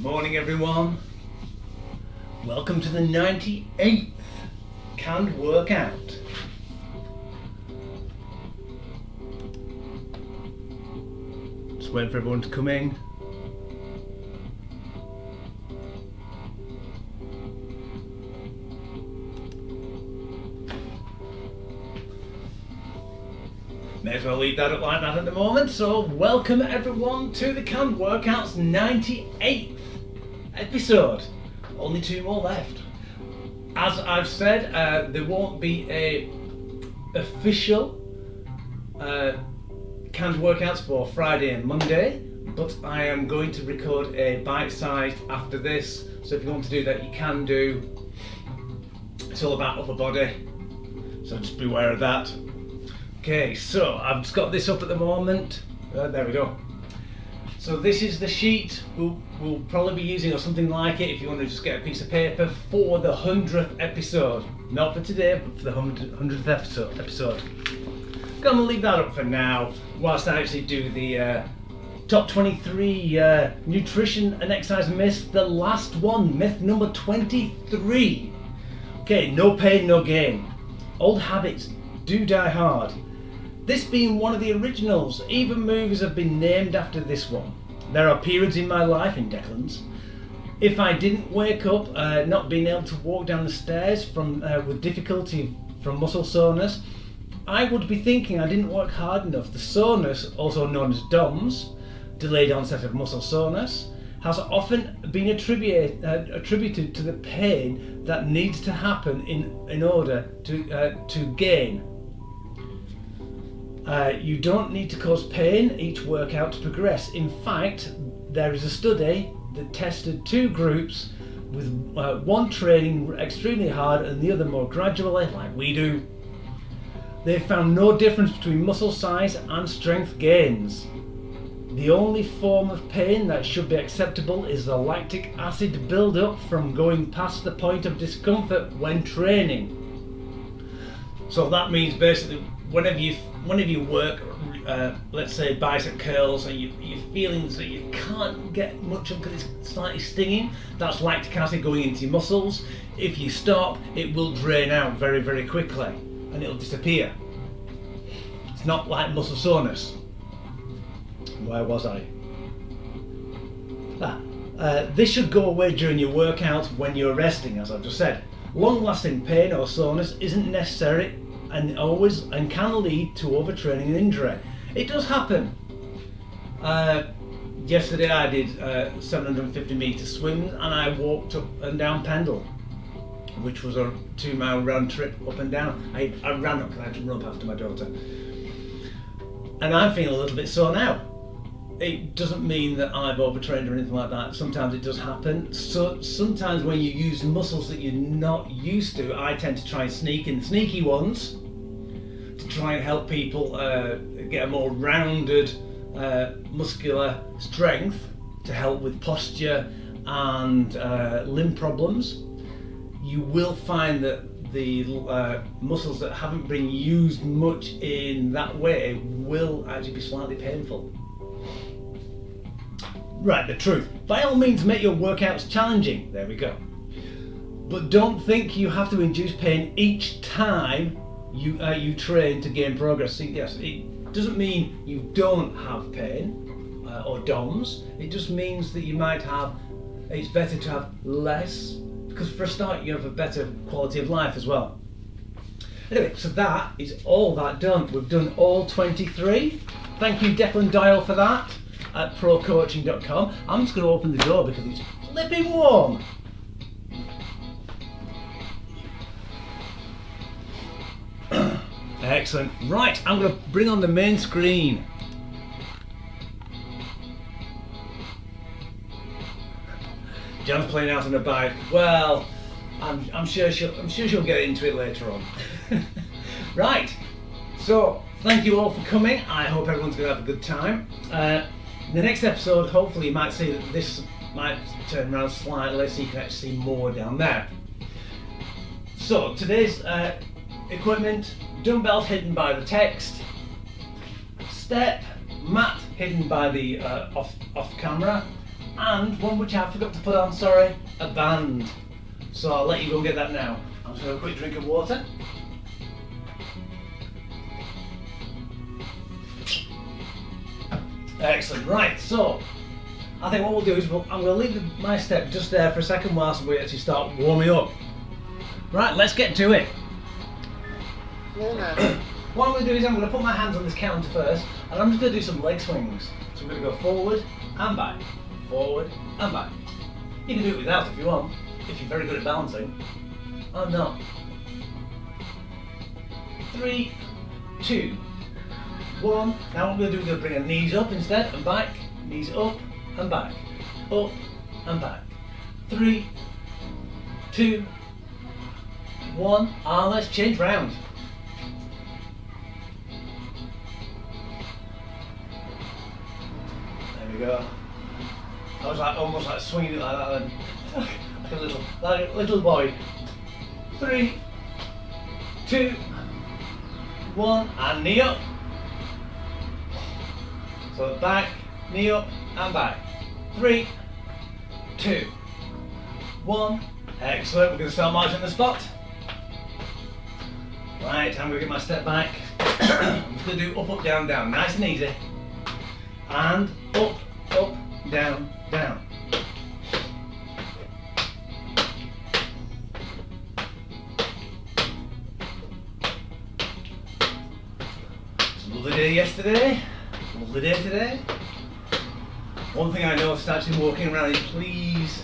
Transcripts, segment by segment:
Morning everyone. Welcome to the 98th canned workout. Just waiting for everyone to come in. May as well leave that up like that at the moment. So welcome everyone to the canned workouts 98th episode. Only 2 more left. As I've said, there won't be a official canned workouts for Friday and Monday, but I am going to record a bite-sized after this. So if you want to do that, you can do. It's all about upper body, so just be aware of that. Okay, so I've just got this up at the moment. There we go. So this is the sheet we'll probably be using, or something like it, if you want to just get a piece of paper for the 100th episode. Not for today, but for the 100th episode. I'm going to leave that up for now, whilst I actually do the top 23 nutrition and exercise myths. The last one, myth number 23. Okay, no pain, no gain. Old habits do die hard. This being one of the originals, even movies have been named after this one. There are periods in my life, in Declan's, if I didn't wake up not being able to walk down the stairs with difficulty from muscle soreness, I would be thinking I didn't work hard enough. The soreness, also known as DOMS, delayed onset of muscle soreness, has often been attributed to the pain that needs to happen in order to gain. You don't need to cause pain each workout to progress. In fact, there is a study that tested 2 groups, with one training extremely hard and the other more gradually, like we do. They found no difference between muscle size and strength gains. The only form of pain that should be acceptable is the lactic acid build-up from going past the point of discomfort when training. So that means basically whenever you work, let's say bicep curls, and you're feeling that you can't get much of because it's slightly stinging, that's lactic acid going into your muscles. If you stop, it will drain out very, very quickly and it'll disappear. It's not like muscle soreness. Where was I? This should go away during your workout when you're resting, as I've just said. Long-lasting pain or soreness isn't necessary and can lead to overtraining and injury. It does happen. Yesterday I did 750 metre swims and I walked up and down Pendle, which was a 2-mile round trip up and down. I ran up because I had to run up after my daughter. And I'm feeling a little bit sore now. It doesn't mean that I've overtrained or anything like that. Sometimes it does happen. So sometimes when you use muscles that you're not used to, I tend to try and sneak in the sneaky ones to try and help people get a more rounded muscular strength to help with posture and limb problems. You will find that the muscles that haven't been used much in that way will actually be slightly painful. Right, the truth. By all means, make your workouts challenging. There we go. But don't think you have to induce pain each time you train to gain progress. See, yes, it doesn't mean you don't have pain or DOMS. It just means that you might have. It's better to have less, because for a start, you have a better quality of life as well. Anyway, so that is all that done. We've done all 23. Thank you, Declan Doyle, for that. At procoaching.com. I'm just going to open the door because it's flipping warm. Excellent. Right, I'm going to bring on the main screen. Jan's playing out on a bike. Well, I'm sure she'll get into it later on. Right. So thank you all for coming. I hope everyone's going to have a good time. In the next episode, hopefully you might see that this might turn around slightly so you can actually see more down there. So today's equipment: dumbbells hidden by the text, step, mat hidden by the off camera, and one which I forgot to put on, sorry, a band. So I'll let you go and get that now. I'm just going to have a quick drink of water. Excellent, right, so I think what we'll do is I'm going to leave my step just there for a second whilst we actually start warming up. Right, let's get to it. What I'm going to do is I'm going to put my hands on this counter first, and I'm just going to do some leg swings. So I'm going to go forward and back, forward and back. You can do it without if you want, if you're very good at balancing. I'm not. 3, 2, 1. Now what we're going to do is we're going to bring our knees up instead and back, knees up and back, up and back. 3, 2, 1, and let's change round. There we go. I was like almost like swinging it like that then. like a little boy. 3, 2, 1, and knee up. So back, knee up and back. 3, 2, 1. Excellent. We're going to start marching the spot. Right, I'm going to get my step back. I'm just going to do up, up, down, down. Nice and easy. And up, up, down, down. It's a lovely day yesterday. Lovely day today. One thing I noticed actually walking around is please,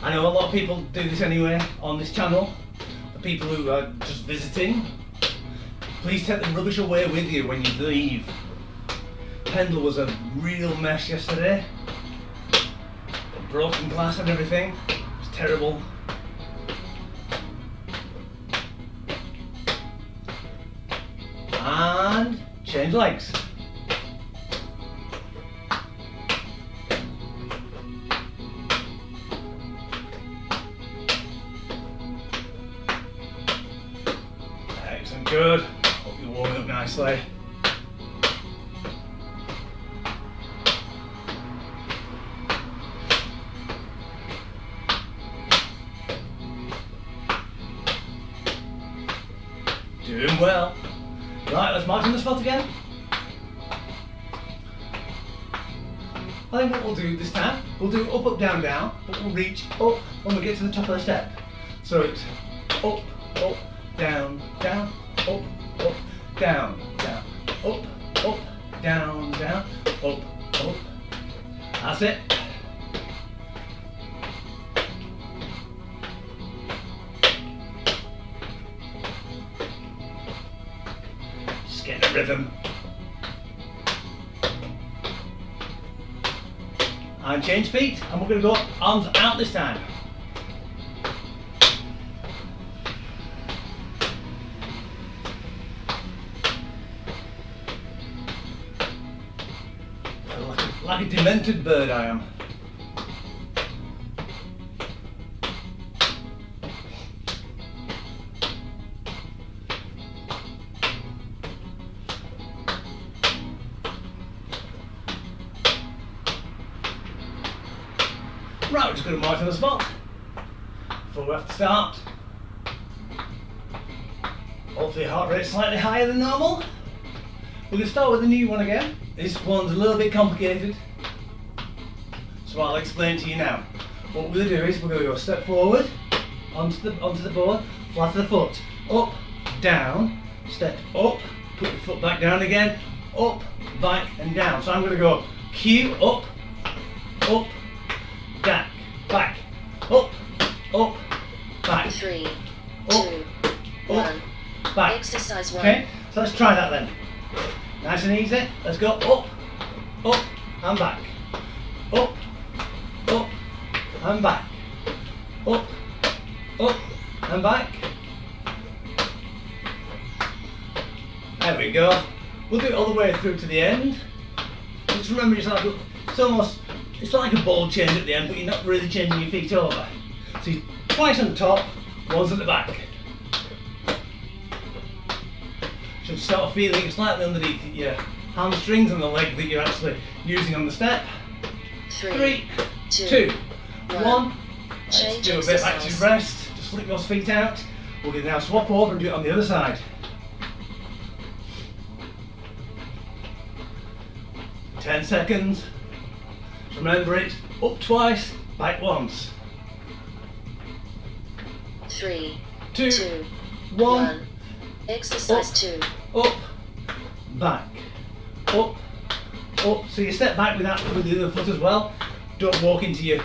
I know a lot of people do this anyway on this channel, for people who are just visiting, please take the rubbish away with you when you leave. Pendle was a real mess yesterday. Broken glass and everything. It was terrible. And change legs. Excellent, good. Hope you're warming up nicely. Doing well. Right, let's march on the spot again. I think what we'll do this time, we'll do up, up, down, down, but we'll reach up when we get to the top of the step. So it's up, up, down, down, up, up, down, down, up, up, down, down, up, up. That's it. Just get the rhythm. And change feet, and we're going to go arms out this time. Like a demented bird I am. Right, we're just going to march on the spot before we have to start. Hopefully heart rate slightly higher than normal. We're going to start with a new one again. This one's a little bit complicated, so I'll explain to you now. What we're going to do is we're going to go a step forward, onto the board, flat of the foot, up, down, step up, put your foot back down again, up, back and down. So I'm going to go Q, up, back, up, back. 3, Up, 2, up, 1. back. Exercise 1. Okay, so let's try that then. Nice and easy. Let's go up, and back. Up, and back. Up, and back. There we go. We'll do it all the way through to the end. Just remember, it's like a ball change at the end, but you're not really changing your feet over. So you're twice on the top, once at the back. Should start feeling slightly underneath your hamstrings and the leg that you're actually using on the step. 3, 2, 1. Let's do a bit of active rest. Just flip those feet out. We're going to now swap over and do it on the other side. 10 seconds. Remember it. Up twice, back once. 3, 2, 1. Exercise up, 2. Up, back, up, up. So you step back with that with the other foot as well. Don't walk into your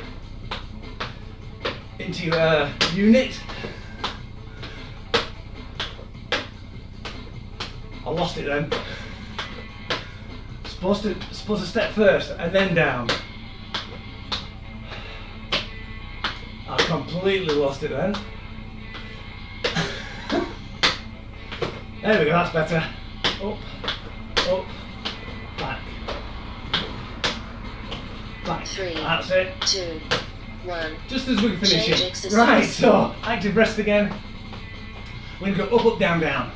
unit. I lost it then. Supposed to step first and then down. I completely lost it then. There we go, that's better. Up, up, back, back. 3, That's it. 2, 1. Just as we finish Change it. exercise. Right, so active rest again. We're going to go up, up, down, down.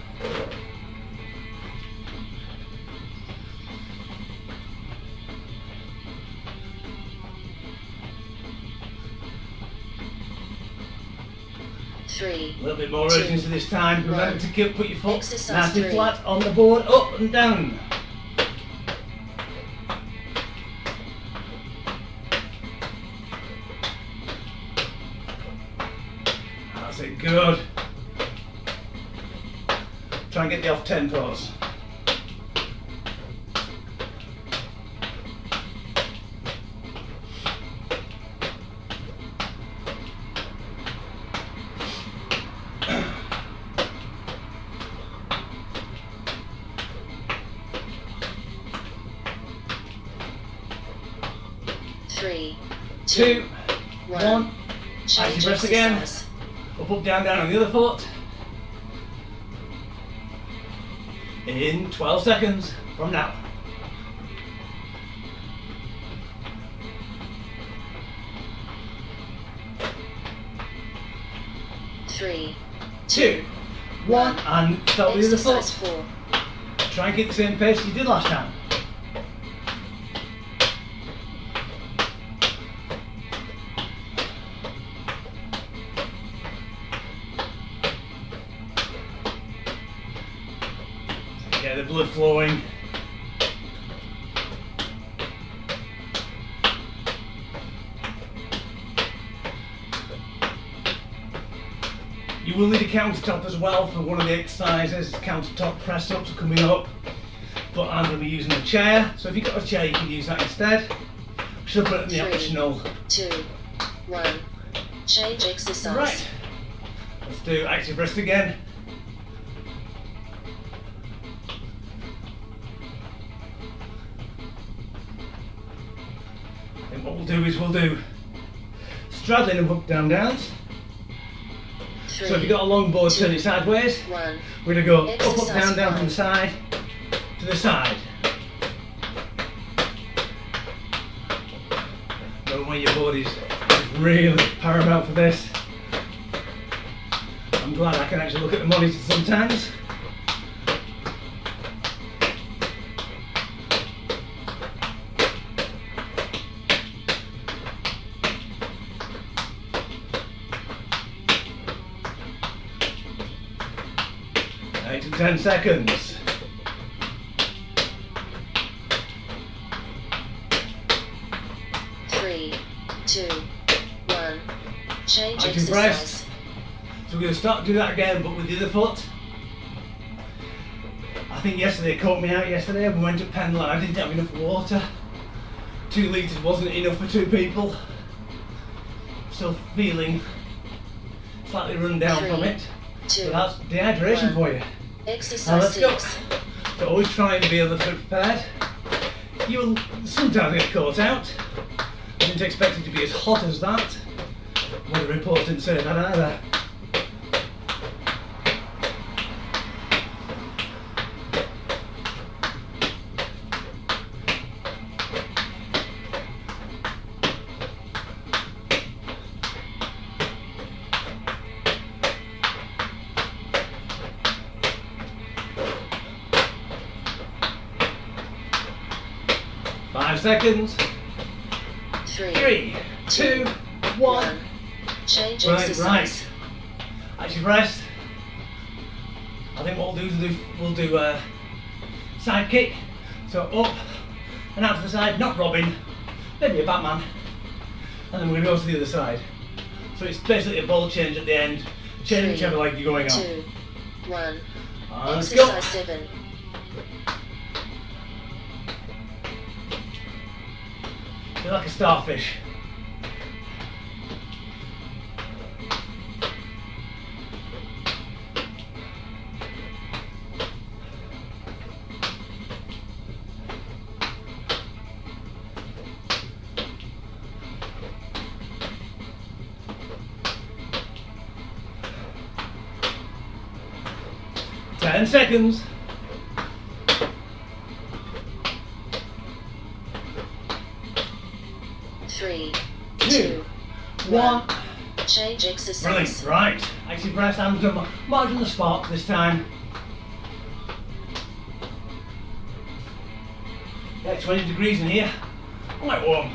A little bit more urgency this time. Remember to put your foot nice and flat on the board, up and down. That's it, good. Try and get the off tempos. Three, 2, 1. Change Active rest again. exercise. Up, up, down, down on the other foot. In 12 seconds from now. 3, 2, 1, and start with the other exercise foot. 4. Try and keep the same pace you did last time. Get the blood flowing. You will need a countertop as well for one of the exercises. Countertop press ups are coming up, but I'm going to be using a chair. So if you've got a chair, you can use that instead. Should put it in the 3, optional. 2, 1. Change exercise. Right. Let's do active rest again. And what we'll do straddling and up, down, downs. 3, So if you've got a long board, turn it sideways. 1. We're going to go up, up, Exercise down, down from 5. the side to the side. Knowing where your board is really paramount for this. I'm glad I can actually look at the monitor sometimes. Eight to 10 seconds. Three, 2, 1. Change Active exercise. rest. So we're going to start to do that again, but with the other foot. I think yesterday it caught me out yesterday. We went to Penland. I didn't have enough water. 2 litres wasn't enough for 2 people. Still feeling slightly run down 3, from it. 2, But that's dehydration 1. for you. Now Exercise let's go. 6. So always try and be a little bit prepared. You will sometimes get caught out. I didn't expect it to be as hot as that. Well, the reports didn't say that either. Five seconds. 3, 3, 2, 1. Change Right, exercise. right. Active rest. I think what we'll do a side kick. So up and out to the side, not Robin, maybe a Batman. And then we're going to go to the other side. So it's basically a ball change at the end. Change whichever leg you're going on. 2, 1. Let's go. Exercise 7. Feel like a starfish. Ten seconds. 3, 2, 1. Change exercise. Brilliant. Right. Active rest. I'm going to march on the spot this time. Yeah, 20 degrees in here. Quite warm.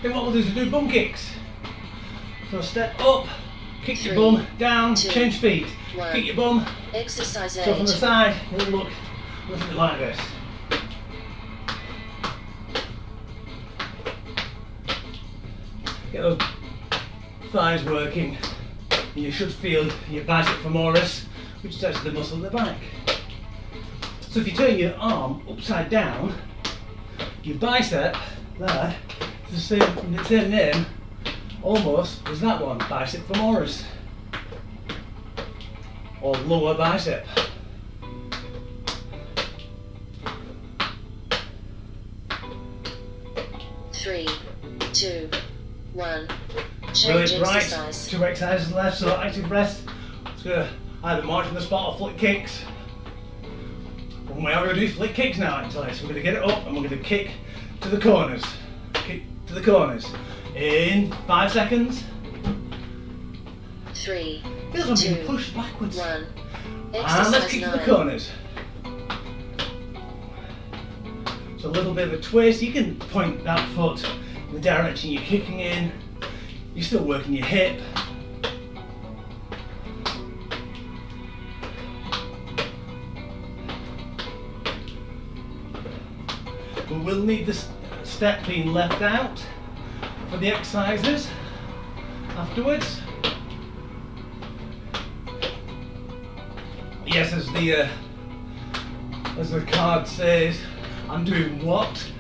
Then what we'll do is do bunk kicks. So step up, kick your 3, bum down, 2, change feet. 1. Kick your bum. Exercise So from the 8. side, it'll look a little bit like this. Get those thighs working. And you should feel your bicep femoris, which is actually the muscle in the back. So if you turn your arm upside down, your bicep there is the same name almost as that one, bicep femoris, or lower bicep. Three, 2, 1. Change Brilliant. Right, exercise. 2 exercises left, so active rest. It's going to either march on the spot or flick kicks. We are going to do flick kicks now actually, so we're going to get it up and we're going to kick to the corners. Kick to the corners. In 5 seconds. 3, Feels like I'm 2, being pushed backwards. 1. And let's Exercise kick to the 9. corners. So a little bit of a twist. You can point that foot in the direction you're kicking in. You're still working your hip. We will need this step being left out for the exercises afterwards. Yes, as the card says, I'm doing what?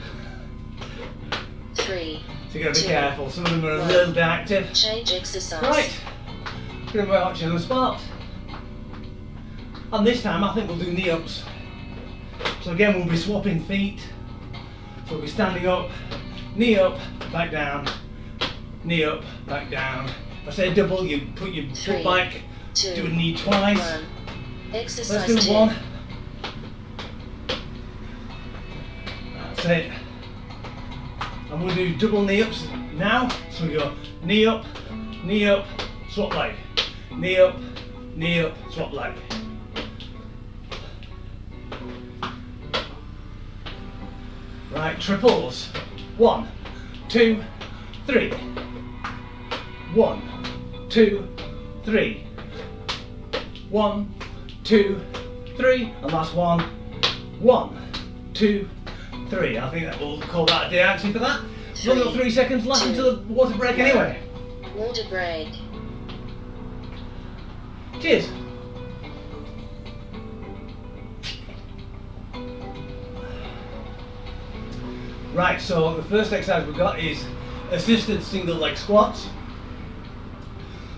3, So you gotta be 2, careful. Some of them are a 1. little bit active. Change exercise. Right, gonna march on the spot. And this time I think we'll do knee ups. So again we'll be swapping feet. So we'll be standing up, knee up, back down, knee up, back down. If I say double, you put your 3, foot back, 2, do a knee twice. 1. Exercise Let's do 10. 1. That's it. And we'll do double knee ups now. So we go knee up, swap leg. Knee up, swap leg. Right, triples. 1, 2, 3. 1, 2, 3. 1, 2, 3. And last one. 1, 2, 3. I think that we'll call that a day actually for that. We've only got 3 seconds left 2, until the water break 1. anyway. Water break. Cheers. Right, so the first exercise we've got is assisted single leg squats.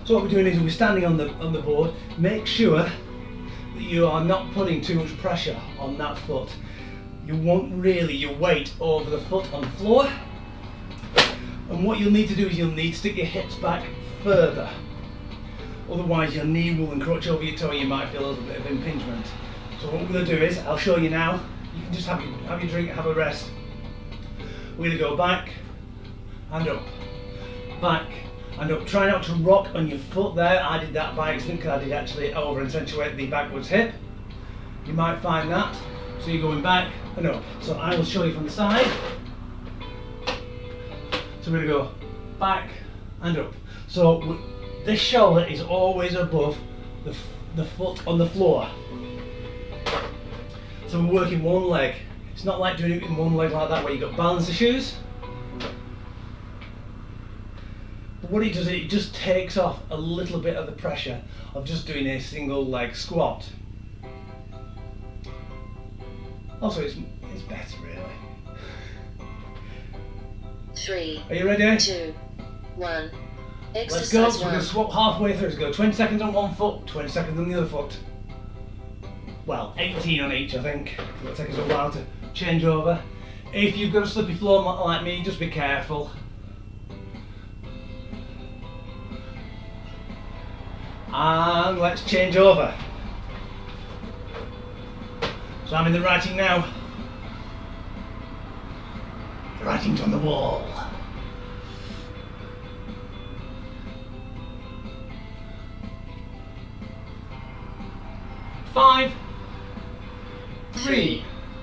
So what we're doing is we're standing on the board. Make sure that you are not putting too much pressure on that foot. You want really your weight over the foot on the floor. And what you'll need to do is you'll need to stick your hips back further. Otherwise your knee will encroach over your toe and you might feel a little bit of impingement. So what we're going to do is, I'll show you now. You can just have your drink, have a rest. We're going to go back and up, back and up. Try not to rock on your foot there. I did that by accident because I did actually over accentuate the backwards hip. You might find that. So you're going back and up. So I will show you from the side. So we're going to go back and up. So this shoulder is always above the foot on the floor. So we're working one leg. It's not like doing it in one leg like that where you've got balance issues. But what it does, it just takes off a little bit of the pressure of just doing a single leg squat. Also, it's better really. 3. Are you ready? 2. 1. Let's Exercise go. So we're 1. going to swap halfway through. Let's go 20 seconds on one foot, 20 seconds on the other foot. Well, 18 on each, I think. It'll take us a while to change over. If you've got a slippy floor like me, just be careful. And let's change over. So I'm in the writing now. The writing's on the wall. Five, 3,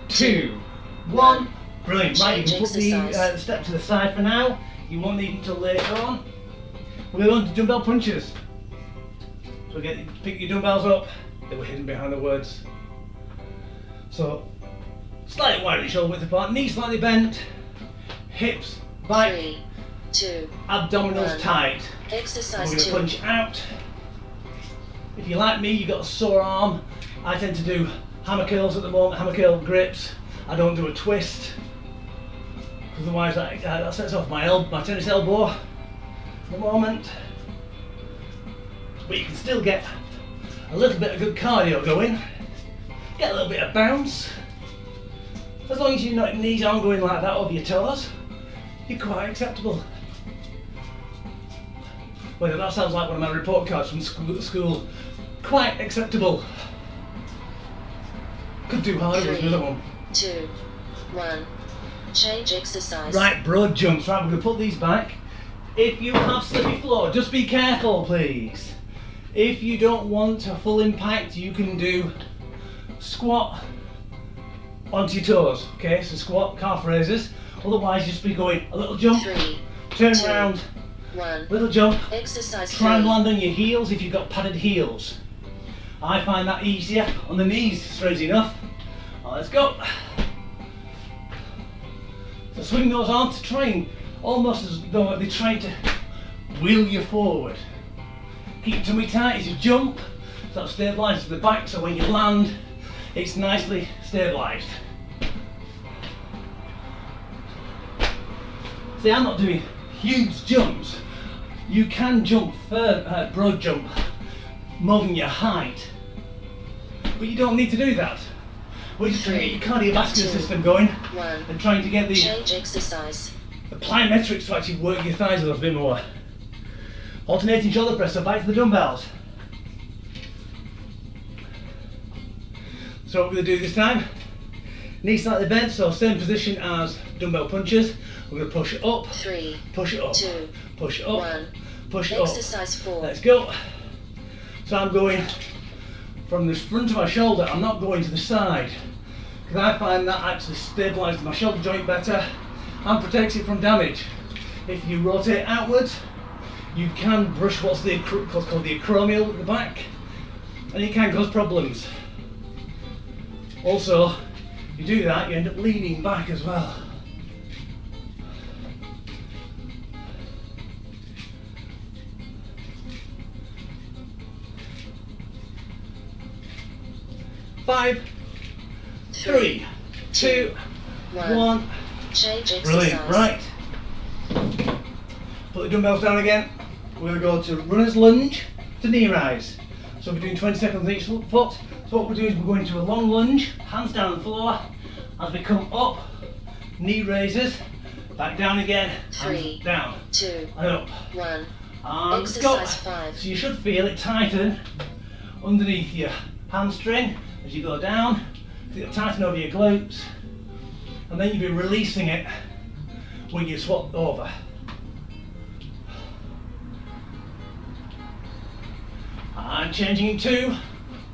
2, 1. Brilliant. Right, you can put the step to the side for now. You won't need it until later on. We're going to dumbbell punches. So pick your dumbbells up. They were hidden behind the words. So slightly wider shoulder width apart, knees slightly bent, hips back, 3, 2, abdominals 1. tight. Exercise We're going to 2. punch out. If you're like me, you've got a sore arm. I tend to do hammer curls at the moment, hammer curl grips. I don't do a twist, because otherwise that sets off my tennis elbow at the moment. But you can still get a little bit of good cardio going, get a little bit of bounce. As long as your knees aren't going like that over your toes, you're quite acceptable. Whether that sounds like one of my report cards from school, quite acceptable. Could do harder with another one. 2, 1. Change exercise. Right, broad jumps. Right, we're going to put these back. If you have slippy floor, just be careful, please. If you don't want a full impact, you can do squat onto your toes. Okay, so squat, calf raises. Otherwise, just be going a little jump, 3, turn 2, around, 1. little jump. Exercise Try and 3. land on your heels if you've got padded heels. I find that easier on the knees, strangely enough. Right, let's go. So swing those arms to try and almost as though they're trying to wheel you forward. Keep your tummy tight as you jump, so that stabilises the back, so when you land, it's nicely stabilised. See, I'm not doing huge jumps. You can jump further, broad jump, more than your height, but you don't need to do that. We're just trying to get your cardiovascular system going 1. and trying to get the Change exercise. plyometrics to actually work your thighs a little bit more. Alternating shoulder press, so back to the dumbbells. So what we're going to do this time, knees slightly bent, so same position as dumbbell punches. We're going to push it up, 3, push it up, 2, push it up, 1. push it up. Exercise 4. Let's go. So I'm going from the front of my shoulder, I'm not going to the side, because I find that actually stabilises my shoulder joint better and protects it from damage. If you rotate outwards, you can brush what's called the acromial at the back, and it can cause problems. Also, if you do that, you end up leaning back as well. Five, 3, 2, 1. Change exercise. Brilliant, right. Put the dumbbells down again. We're going to go to runner's lunge to knee rise. So we're doing 20 seconds on each foot. So what we're doing is we're going to a long lunge, hands down on the floor. As we come up, knee raises, back down again, 3, hands down, 2, and up. 1. And let's go. Exercise 5. So you should feel it tighten underneath your hamstring as you go down. So it'll tighten over your glutes, and then you'll be releasing it when you swap over. And changing in 2,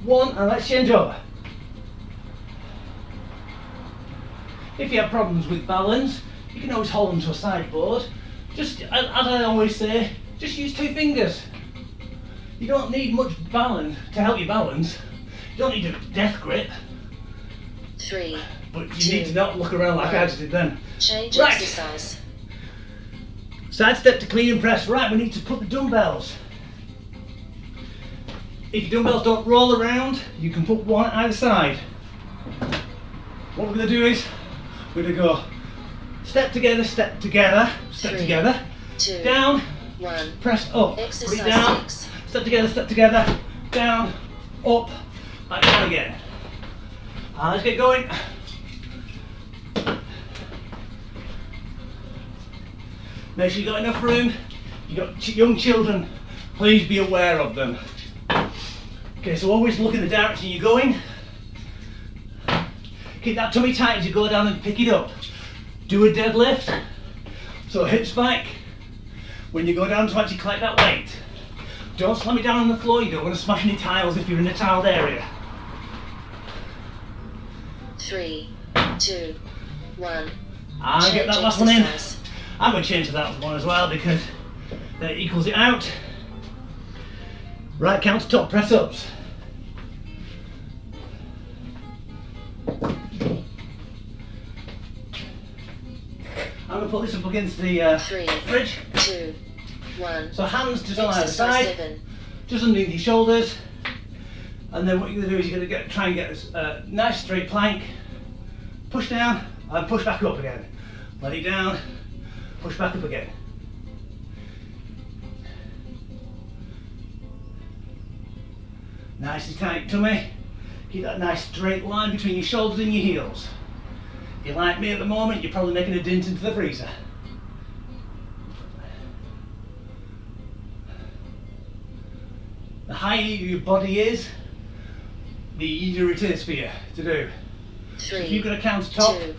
1, and let's change over. If you have problems with balance, you can always hold them to a sideboard. Just, as I always say, just use 2 fingers. You don't need much balance to help you balance. You don't need a death grip. 3. But you need to not look around like I just did then. Change Right. exercise. Side step to clean and press. Right, we need to put the dumbbells. If your dumbbells don't roll around, you can put one at either side. What we're going to do is, we're going to go step together, step together, step 3, together, 2, down, 1. press up, put Exercise it down, 6. step together, down, up, back down again. Let's get going. Make sure you've got enough room. You've got young children, please be aware of them. Okay, so always look in the direction you're going. Keep that tummy tight as you go down and pick it up. Do a deadlift, so hip spike, when you go down to actually collect that weight. Don't slam it down on the floor, you don't want to smash any tiles if you're in a tiled area. 3, 2, 1. And get that last one in. I'm going to change to that one as well because that equals it out. Right, countertop press ups. I'm going to put this up against the 3, fridge. 2, 1. So hands just on either Exercise side, 7. just underneath your shoulders. And then what you're going to do is you're going to try and get a nice straight plank. Push down and push back up again. Let it down, push back up again. Nice and tight tummy. Keep that nice straight line between your shoulders and your heels. If you're like me at the moment, you're probably making a dent into the freezer. The higher your body is, the easier it is for you to do. 3, So if you've got a countertop, 2,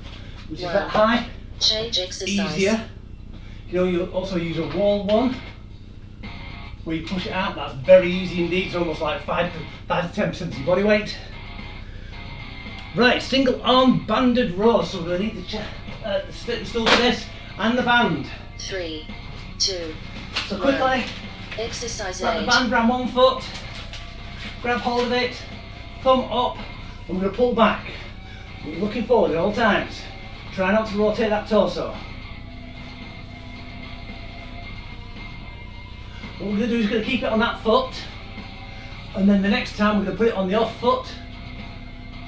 which is 1. that high, Change exercise. easier. You know, you'll also use a wall one, where you push it out. That's very easy indeed. It's almost like 5 to 10% of your body weight. Right, single arm banded rows. So we're going to need the stool for this and the band. 3, 2. So quickly, Exercise grab the 8. band around one foot, grab hold of it, thumb up, and we're going to pull back. We're looking forward at all times. Try not to rotate that torso. What we're going to do is going to keep it on that foot, and then the next time we're going to put it on the off foot,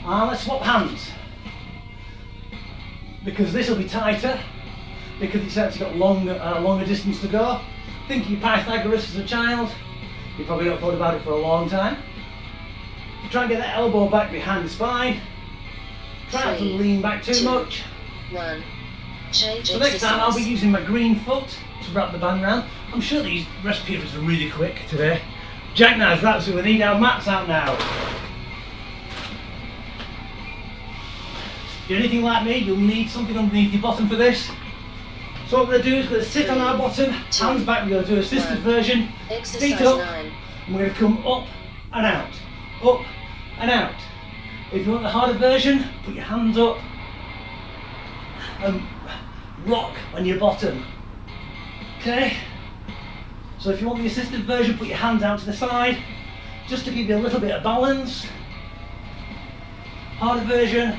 and let's swap hands. Because this will be tighter, because it's actually got longer distance to go. Think of your Pythagoras as a child. You probably not thought about it for a long time. Try and get that elbow back behind the spine. Try not to 3, lean back too 2, much. 1. Change So next time I'll be exercise. using my green foot to wrap the band around. I'm sure these rest periods are really quick today. Jackknife wraps, so we need our mats out now. If you're anything like me, you'll need something underneath your bottom for this. So what we're going to do is we're going to sit on our bottom, hands back, we're going to do assisted 1. version, Exercise feet up, 9. and we're going to come up and out, up and out. If you want the harder version, put your hands up and rock on your bottom. Okay? So if you want the assisted version, put your hands out to the side, just to give you a little bit of balance. Harder version,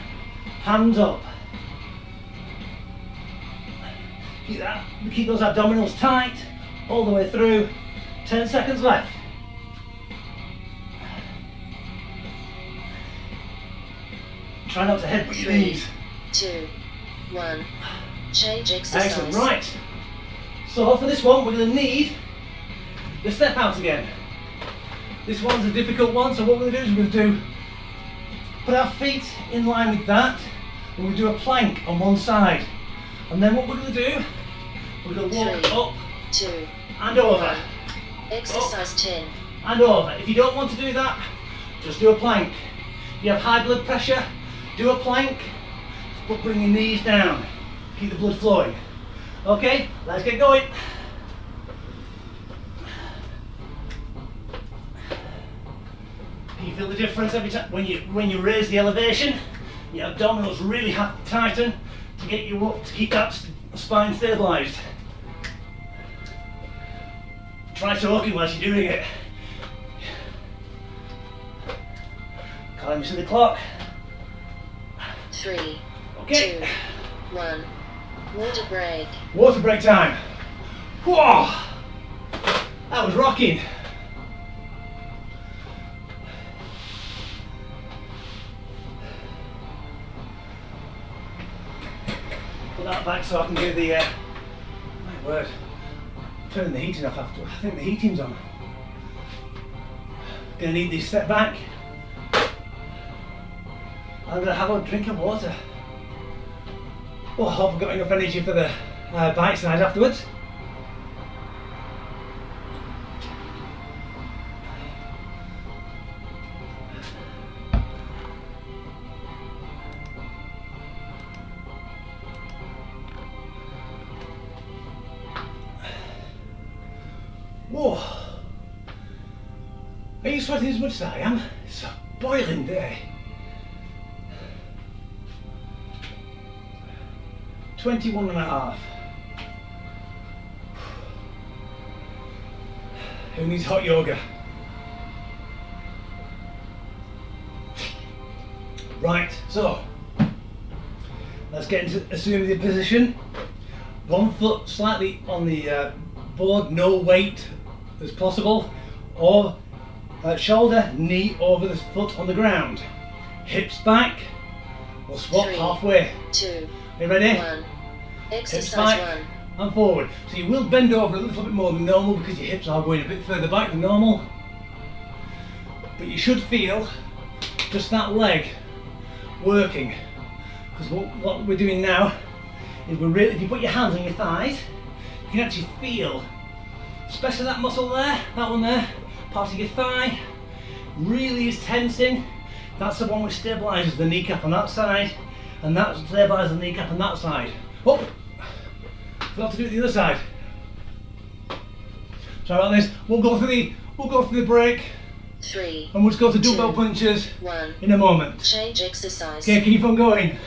hands up. Keep those abdominals tight all the way through. 10 seconds left. Try not to headbutt your 3, knees. 2, 1. Change exercise. Excellent, right. So for this one, we're going to need the step out again. This one's a difficult one, so what we're going to do is we're going to put our feet in line with that, and we'll do a plank on one side. And then what we're going to do, we're going to walk 3, up 2, and over, 1. Exercise 10. and over. If you don't want to do that, just do a plank. If you have high blood pressure, do a plank, but bring your knees down. Keep the blood flowing. Okay, let's get going. Can you feel the difference every time when you raise the elevation? Your abdominals really have to tighten to get you up, to keep that spine stabilised. Try talking whilst you're doing it. Can't even see the clock. 3, Okay. 2, 1. Water break. Water break time. Whoa! That was rocking. Put that back so I can do the. My word. Turning the heating off after. I think the heating's on. Gonna need this step back. I'm gonna have a drink of water. Oh, I hope I've got enough energy for the bike side afterwards. Whoa! Are you sweating as much as I am? It's a boiling day. 21 and a half. Who needs hot yoga? Right, so let's get into assuming the position. 1 foot slightly on the board, no weight as possible, or shoulder, knee over the foot on the ground. Hips back, we'll swap 3, halfway. 2, Are you ready? 1. Hips Exercise back 1. and forward. So you will bend over a little bit more than normal because your hips are going a bit further back than normal. But you should feel just that leg working. Because what we're doing now is if you put your hands on your thighs, you can actually feel, especially that muscle there, that one there, part of your thigh, really is tensing. That's the one which stabilises the kneecap on that side, and that stabilises the kneecap on that side. Oh! Forgot to do it the other side. Sorry about this. We'll go through the break. 3, And we'll just go to 2, dumbbell punches 1. in a moment. Change exercise. Okay, keep on going.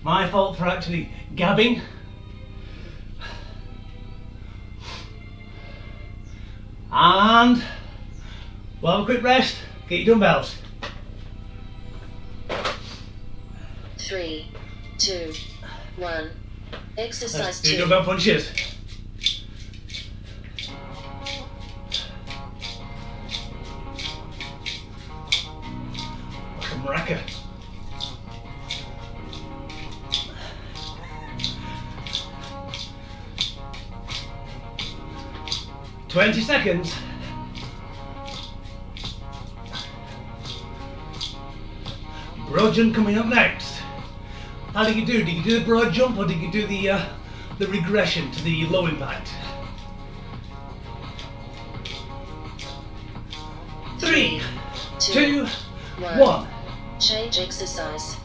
My fault for actually gabbing. And we'll have a quick rest. Get your dumbbells. 3, 2, 1. Exercise Let's do 2. dumbbell punches. Like a maraca. "20 seconds. Broad jump coming up next. How did you do? Did you do the broad jump or did you do the regression to the low impact? 3, 2, 1. Change exercise.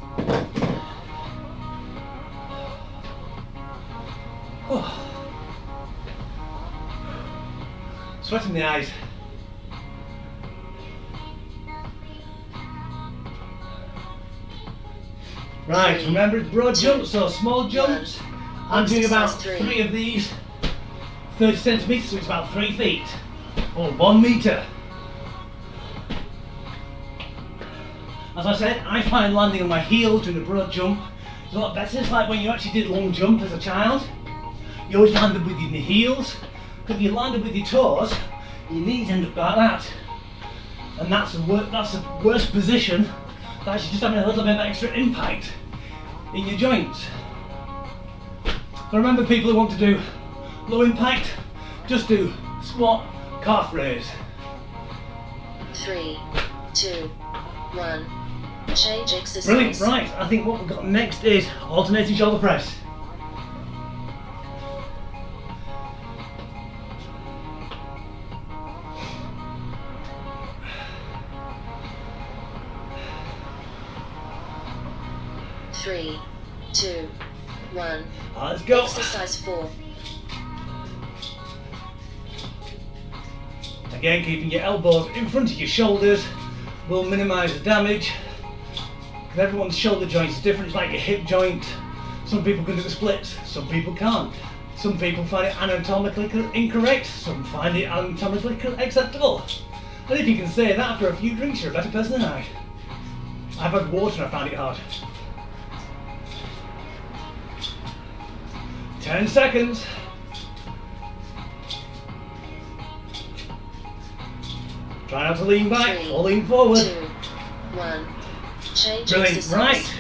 Oh. Sweat in the eyes. Right, remember it's broad jumps, so small jumps. I'm doing about Exercise 3 3. of these, 30 centimetres, so it's about 3 feet, or 1 metre. As I said, I find landing on my heels doing a broad jump is a lot better. It's like when you actually did long jump as a child. You always landed with your heels, because if you landed with your toes, your knees end up like that. And that's the worst position. That's just having a little bit of extra impact in your joints. So remember, people who want to do low impact, just do squat, calf raise. 3, 2, 1. Change exercise. Brilliant, right, I think what we've got next is alternating shoulder press. Three, 2, 1. Let's go. Exercise 4. Again, keeping your elbows in front of your shoulders will minimise the damage. Because everyone's shoulder joint is different. It's like your hip joint. Some people can do the splits, some people can't. Some people find it anatomically incorrect, some find it anatomically acceptable. And if you can say that after a few drinks, you're a better person than I. I've had water and I found it hard. 10 seconds. Try not to lean back or lean forward. 2, 1. Change Brilliant. exercise. Right.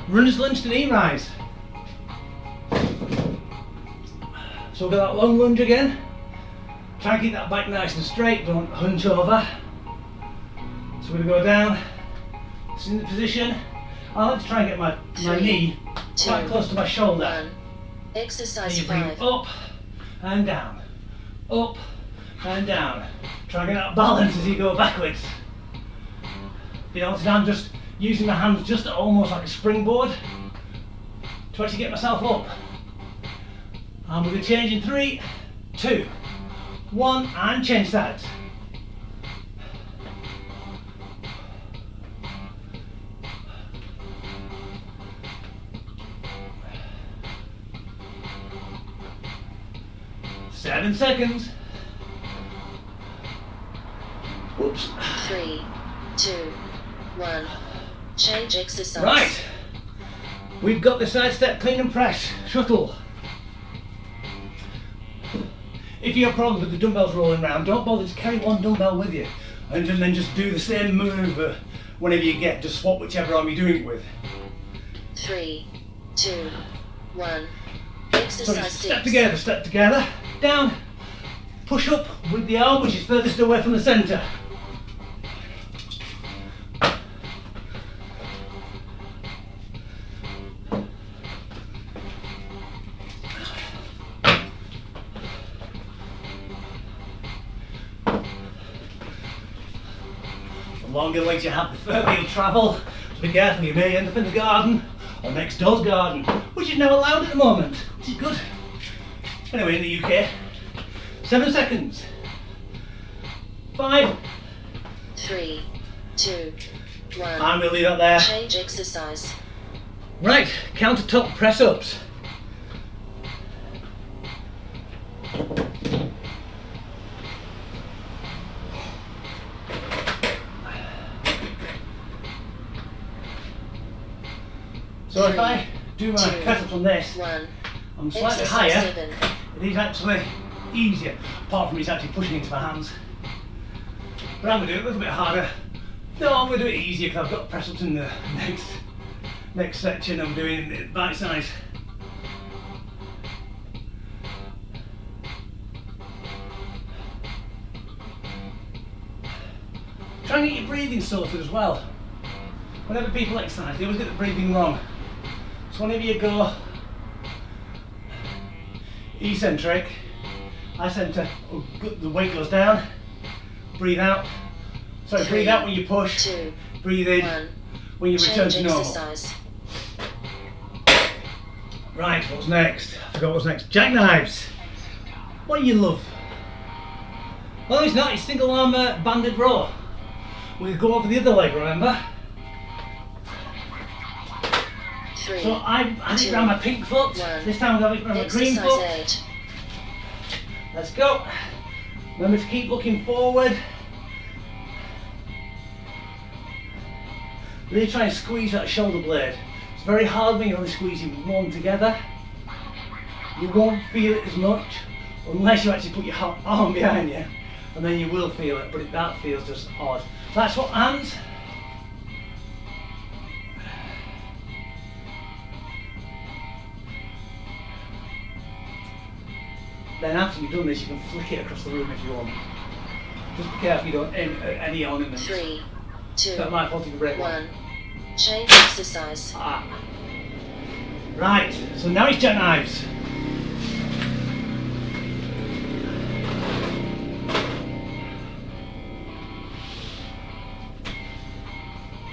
Runner's lunge to knee rise. So we'll get that long lunge again. Try and keep that back nice and straight, don't hunch over. So we're going to go down, it's in the position. I like to try and get my 3, knee 2, quite close to my shoulder. 1. Then Exercise you bring 5. it up and down, up and down. Try and get that balance as you go backwards. You know, so I'm just using my hands just almost like a springboard to actually get myself up. And we're going to change in 3, 2, 1 and change sides. Seven seconds. Whoops. 3, 2, 1. Change exercise. Right. We've got the side step clean and press shuttle. If you have problems with the dumbbells rolling around, don't bother, just carry one dumbbell with you and then just do the same move whenever you get, just swap whichever arm you're doing it with. 3, 2, 1. So Exercise just 6. step together, down, push up with the arm which is furthest away from the centre. The longer legs you have, the further you'll travel. So be careful, you may end up in the garden or next door's garden, which is now allowed at the moment, which is good. Anyway, in the UK, 7 seconds. 5. 3, 2, 1. I'm going to leave that there. Change exercise. Right, countertop press ups. So if I do my 2, press ups on this, 1. I'm slightly Exercise higher. 7. It is actually easier, apart from it's actually pushing into my hands. But I'm going to do it a little bit harder. No, I'm going to do it easier because I've got press ups in the next section. I'm doing it bite size. Try and get your breathing sorted as well. Whenever people exercise, they always get the breathing wrong. So whenever you go eccentric, icentric, the weight goes down, breathe out. Sorry, 3, breathe out when you push, 2, breathe in 1. when you return Change to normal. exercise. Right, what's next? I forgot what's next. Jackknives. What do you love? Well, it's not, it's single arm banded row. We'll go over the other leg, remember? 3, So I had it 2, around my pink foot. 1. This time I'll have it around my green Exercise foot. 8. Let's go. Remember to keep looking forward. Really try and squeeze that shoulder blade. It's very hard when you're only squeezing one together. You won't feel it as much unless you actually put your arm behind you, and then you will feel it, but that feels just odd. That's what hands. Then after you've done this, you can flick it across the room if you want. Just be careful you don't aim at any ornaments. 3, 2, That might fall to the break. 1. Change exercise. Ah. Right, so now it's jackknives.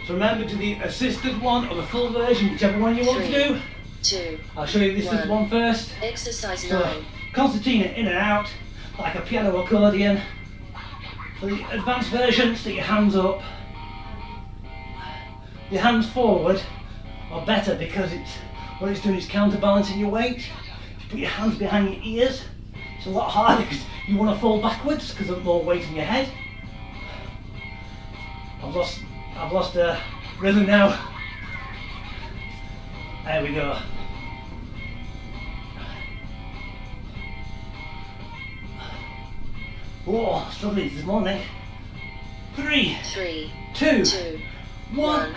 So remember to the assisted one or the full version, whichever one you want to 3, do. 2. I'll show you the assisted 1. one first. Exercise So 9. concertina in and out, like a piano accordion. For the advanced version, stick your hands up. Your hands forward are better because what it's doing is counterbalancing your weight. If you put your hands behind your ears. It's a lot harder because you want to fall backwards because of more weight in your head. I've lost rhythm now. There we go. Oh, struggling this morning. 3, 2, 1.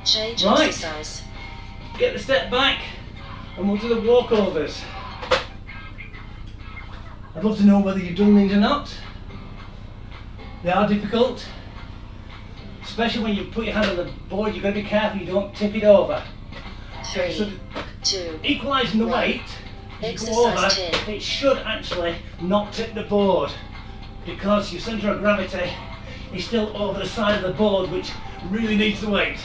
Change Right. exercise. Get the step back and we'll do the walkovers. I'd love to know whether you've done these or not. They are difficult, especially when you put your hand on the board. You've got to be careful you don't tip it over. 3, So 2, equalising the 1. weight, if you go over, Exercise 10. it should actually not tip the board because your centre of gravity is still over the side of the board, which really needs the weight.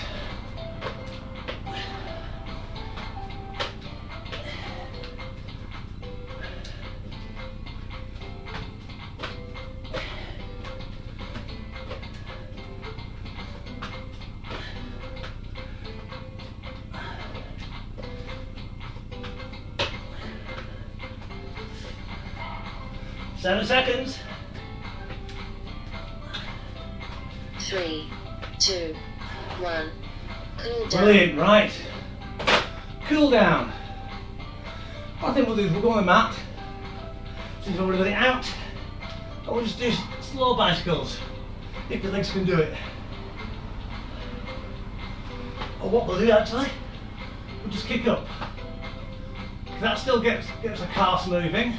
Seven seconds. 3, 2, 1. Cool down. Brilliant, right. Cool down. What I think we'll do is we'll go on the mat. Since we've already got it out, and we'll just do slow bicycles, if the legs can do it. Or what we'll do actually, we'll just kick up. That still gets the calves moving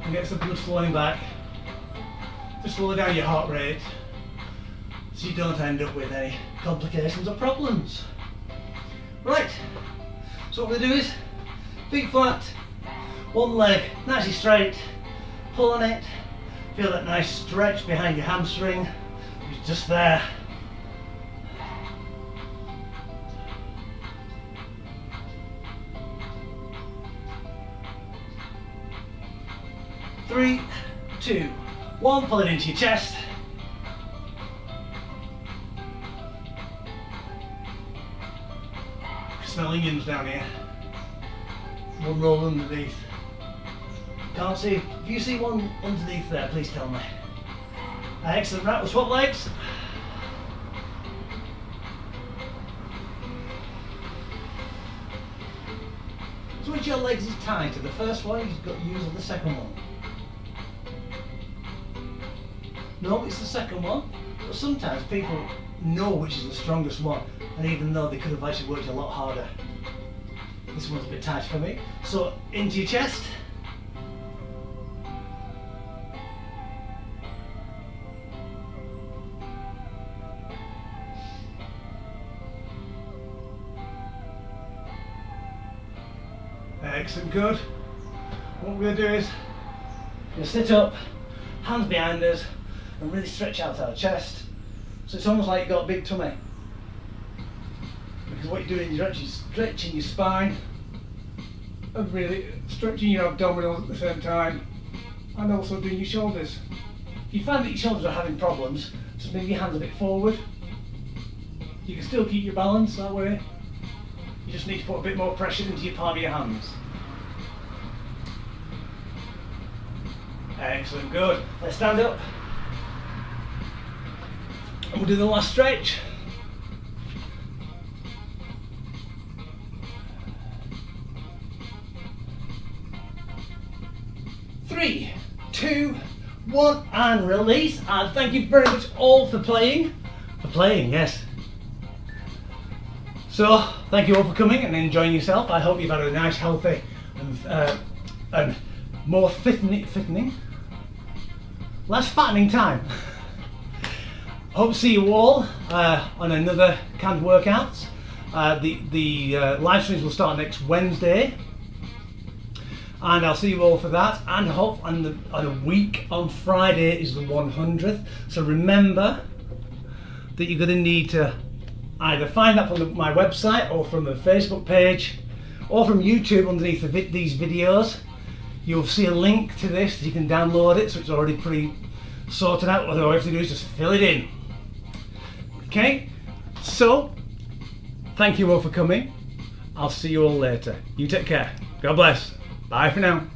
and gets the blood flowing back. Just slow down your heart rate so you don't end up with any complications or problems. Right, so what we'll do is feet flat, one leg nicely straight, pull on it, feel that nice stretch behind your hamstring, it's just there. Three, 2, 1, pull it into your chest. Smell onions down here. One roll underneath. Can't see. If you see one underneath there, please tell me. Excellent. Right, we'll swap legs. So which of your legs is tighter? The first one, you've got to use or the second one? No, it's the second one. But sometimes people know which is the strongest one, and even though they could have actually worked a lot harder. This one's a bit tight for me. So into your chest. Excellent, good. What we're going to do is you sit up, hands behind us, and really stretch out our chest. So it's almost like you've got a big tummy. Because what you're doing is you're actually stretching your spine and really stretching your abdominals at the same time, and also doing your shoulders. If you find that your shoulders are having problems, just move your hands a bit forward. You can still keep your balance that way. You just need to put a bit more pressure into your palm of your hands. Excellent, good. Let's stand up. And we'll do the last stretch. Three, 2, 1, and release. And thank you very much all for playing. Yes. So, thank you all for coming and enjoying yourself. I hope you've had a nice, healthy, and more fitting, less fattening time. Hope to see you all on another canned workouts. The live streams will start next Wednesday, and I'll see you all for that. And hope on a week on Friday is the 100th. So remember that you're going to need to either find that from my website or from the Facebook page or from YouTube underneath these videos. You'll see a link to this so you can download it, so it's already pretty sorted out. All you have to do is just fill it in. Okay, so thank you all for coming. I'll see you all later. You take care. God bless. Bye for now.